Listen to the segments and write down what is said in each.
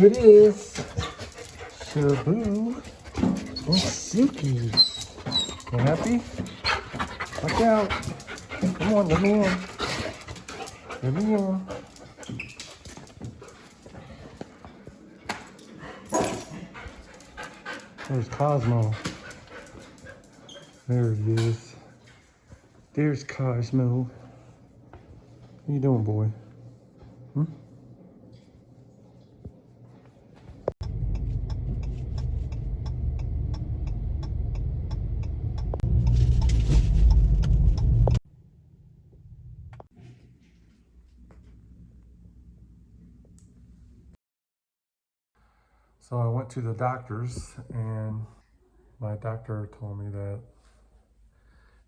it is. Shabu and Suki. You happy? Watch out. Come on, let me in. Let me in. There's Cosmo. There he is. There's Cosmo. What you doing, boy? Hmm? So I went to the doctor's, and my doctor told me that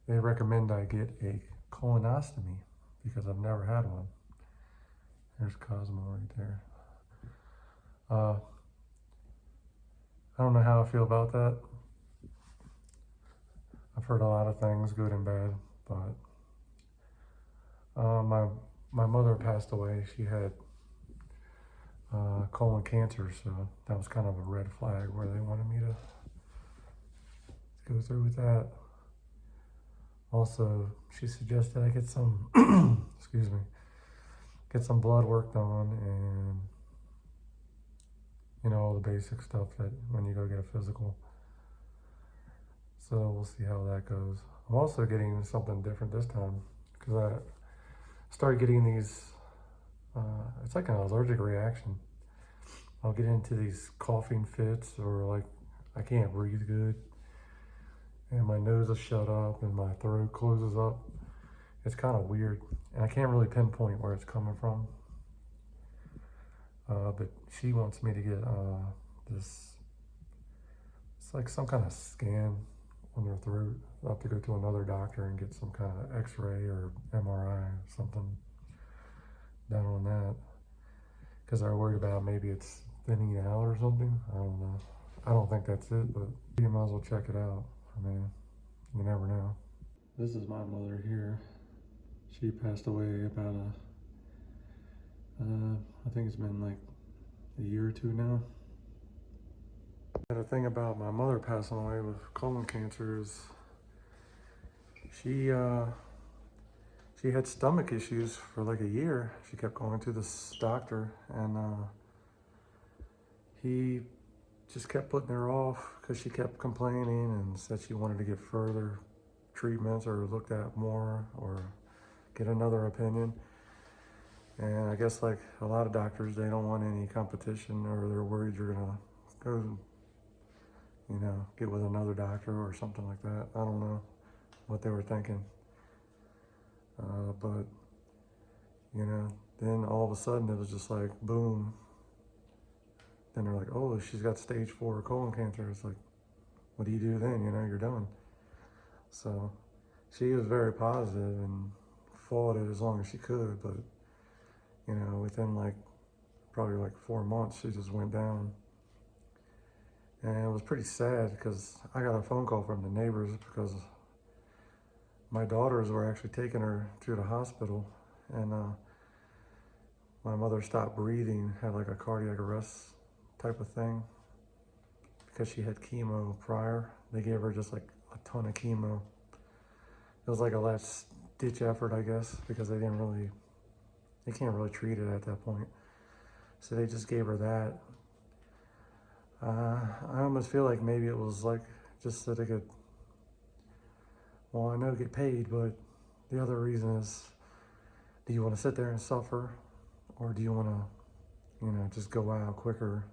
they recommend I get a colonoscopy because I've never had one. There's Cosmo right there. I don't know how I feel about that. I've heard a lot of things, good and bad, but my mother passed away. She had colon cancer, so that was kind of a red flag where they wanted me to go through with that. Also, she suggested I get some, excuse me, get some blood work done, and you know, all the basic stuff that when you go get a physical. So we'll see how that goes. I'm also getting something different this time because I started getting these, it's like an allergic reaction. I'll get into these coughing fits, or like I can't breathe good, and my nose is shut up and my throat closes up. It's kind of weird, and I can't really pinpoint where it's coming from. But she wants me to get this, it's like some kind of scan on their throat. I'll have to go to another doctor and get some kind of x-ray or MRI or something done on that, because they're worried about maybe it's thinning out or something. I don't know. I don't think that's it, but you might as well check it out. I mean, you never know. This is my mother here. She passed away about I think it's been like a year or two now. The thing about my mother passing away with colon cancer is she had stomach issues for like a year. She kept going to this doctor, and he just kept putting her off because she kept complaining and said she wanted to get further treatments or looked at more or get another opinion. And I guess like a lot of doctors, they don't want any competition, or they're worried you're gonna go, you know, get with another doctor or something like that. I don't know what they were thinking. But, you know, then all of a sudden it was just like, boom. Then they're like, oh, she's got stage 4 colon cancer. It's like, what do you do then? You know, you're done. So she was very positive and fought it as long as she could. But, you know, within like probably like 4 months, she just went down. And it was pretty sad because I got a phone call from the neighbors because my daughters were actually taking her to the hospital, and my mother stopped breathing, had like a cardiac arrest type of thing because she had chemo prior. They gave her just like a ton of chemo. It was like a last ditch effort, I guess, because they can't really treat it at that point. So they just gave her that. I almost feel like maybe it was like just so they could, well, I know get paid, but the other reason is, do you want to sit there and suffer, or do you want to, you know, just go out quicker,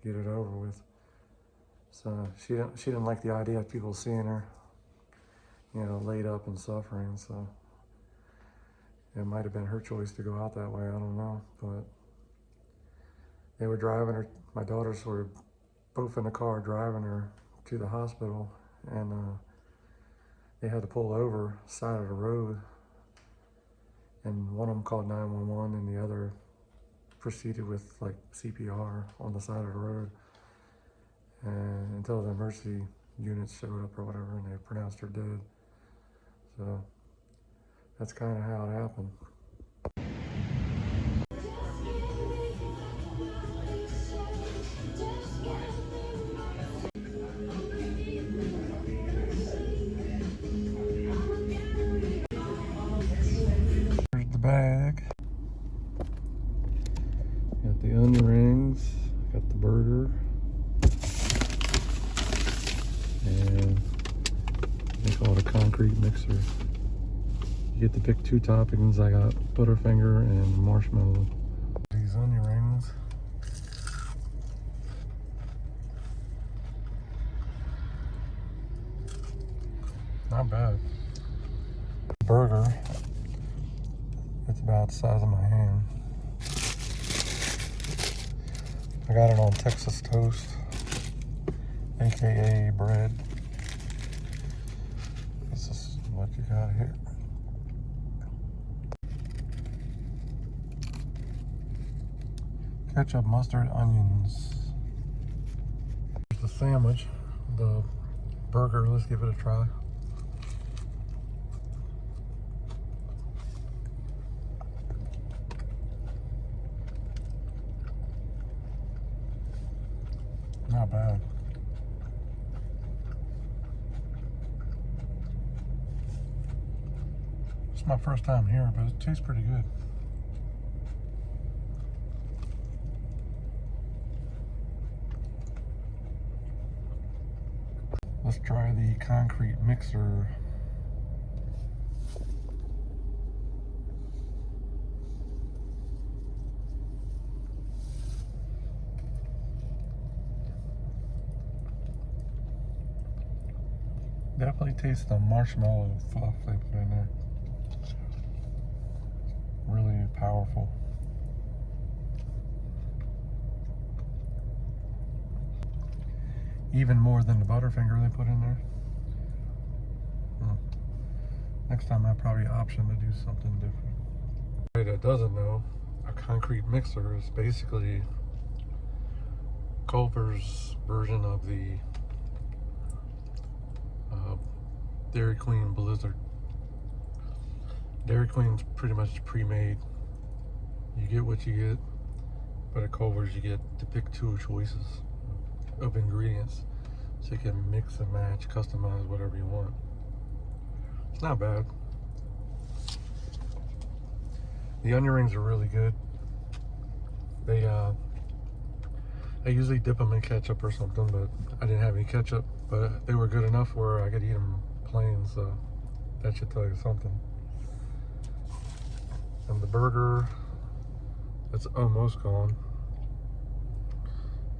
get it over with? So she didn't like the idea of people seeing her, you know, laid up and suffering. So it might have been her choice to go out that way. I don't know, but they were driving her. My daughters were both in the car driving her to the hospital, and they had to pull over side of the road, and one of them called 911 and the other proceeded with like CPR on the side of the road, and until the emergency units showed up or whatever, and they pronounced her dead. So that's kind of how it happened. concrete mixer. You get to pick 2 toppings. I got Butterfinger and marshmallow. These onion rings. Not bad. Burger. It's about the size of my hand. I got it on Texas toast, aka bread. This is what you got here. Ketchup, mustard, onions. Here's the sandwich, the burger. Let's give it a try. Not bad. It's my first time here, but it tastes pretty good. Let's try the concrete mixer. Definitely taste the marshmallow fluff they put in there. Really powerful. Even more than the Butterfinger they put in there. Next time I probably option to do something different. Anybody that doesn't know, a concrete mixer is basically Culver's version of the Dairy Queen Blizzard. Dairy Queen's pretty much pre-made. You get what you get, but at Culver's you get to pick 2 choices of ingredients, so you can mix and match, customize whatever you want. It's not bad. The onion rings are really good. I usually dip them in ketchup or something, but I didn't have any ketchup. But they were good enough where I could eat them plain, so that should tell you something. And the burger, it's almost gone.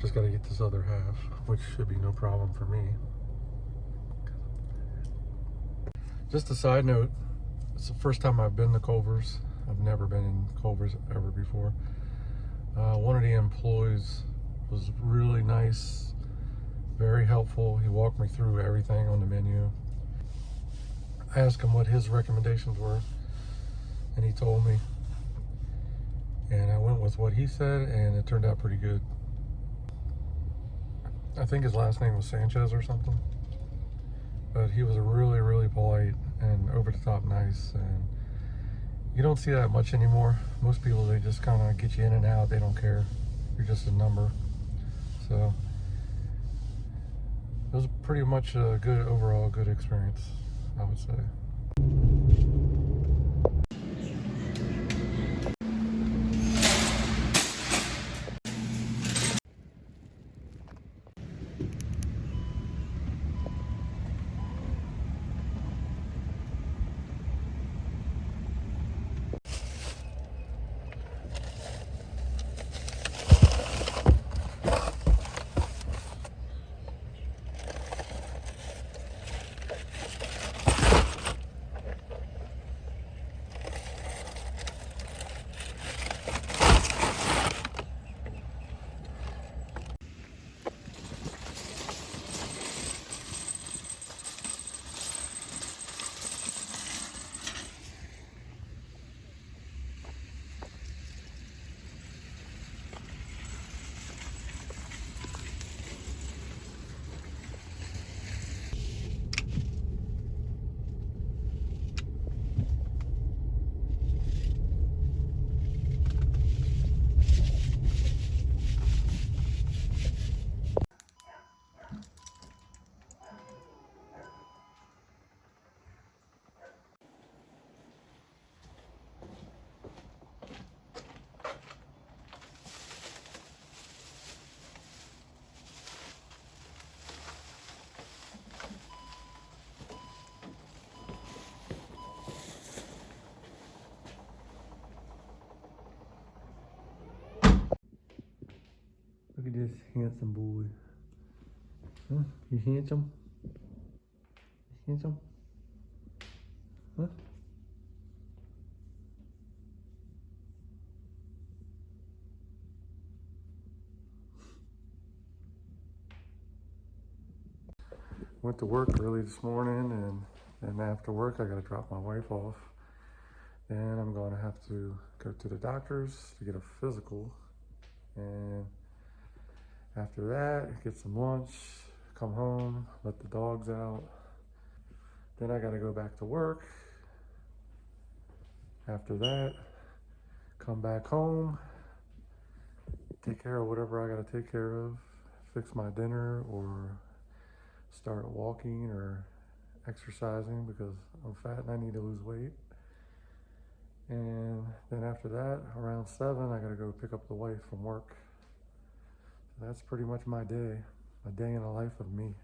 Just gotta get this other half, which should be no problem for me. Just a side note, it's the first time I've been to Culver's. I've never been in Culver's ever before. One of the employees was really nice, very helpful. He walked me through everything on the menu. I asked him what his recommendations were, and he told me. And I went with what he said, and it turned out pretty good. I think his last name was Sanchez or something. But he was really, really polite and over-the-top nice. And you don't see that much anymore. Most people, they just kind of get you in and out. They don't care. You're just a number. So it was pretty much a good, overall good experience, I would say. Handsome boy. Huh? You handsome? Handsome? Huh? Went to work early this morning, and then after work I gotta drop my wife off. Then I'm gonna have to go to the doctor's to get a physical, and after that get some lunch, come home, let the dogs out. Then I gotta go back to work. After that, come back home, take care of whatever I gotta take care of, fix my dinner, or start walking or exercising because I'm fat and I need to lose weight. And then after that, around 7, I gotta go pick up the wife from work. So that's pretty much my day, a day in the life of me.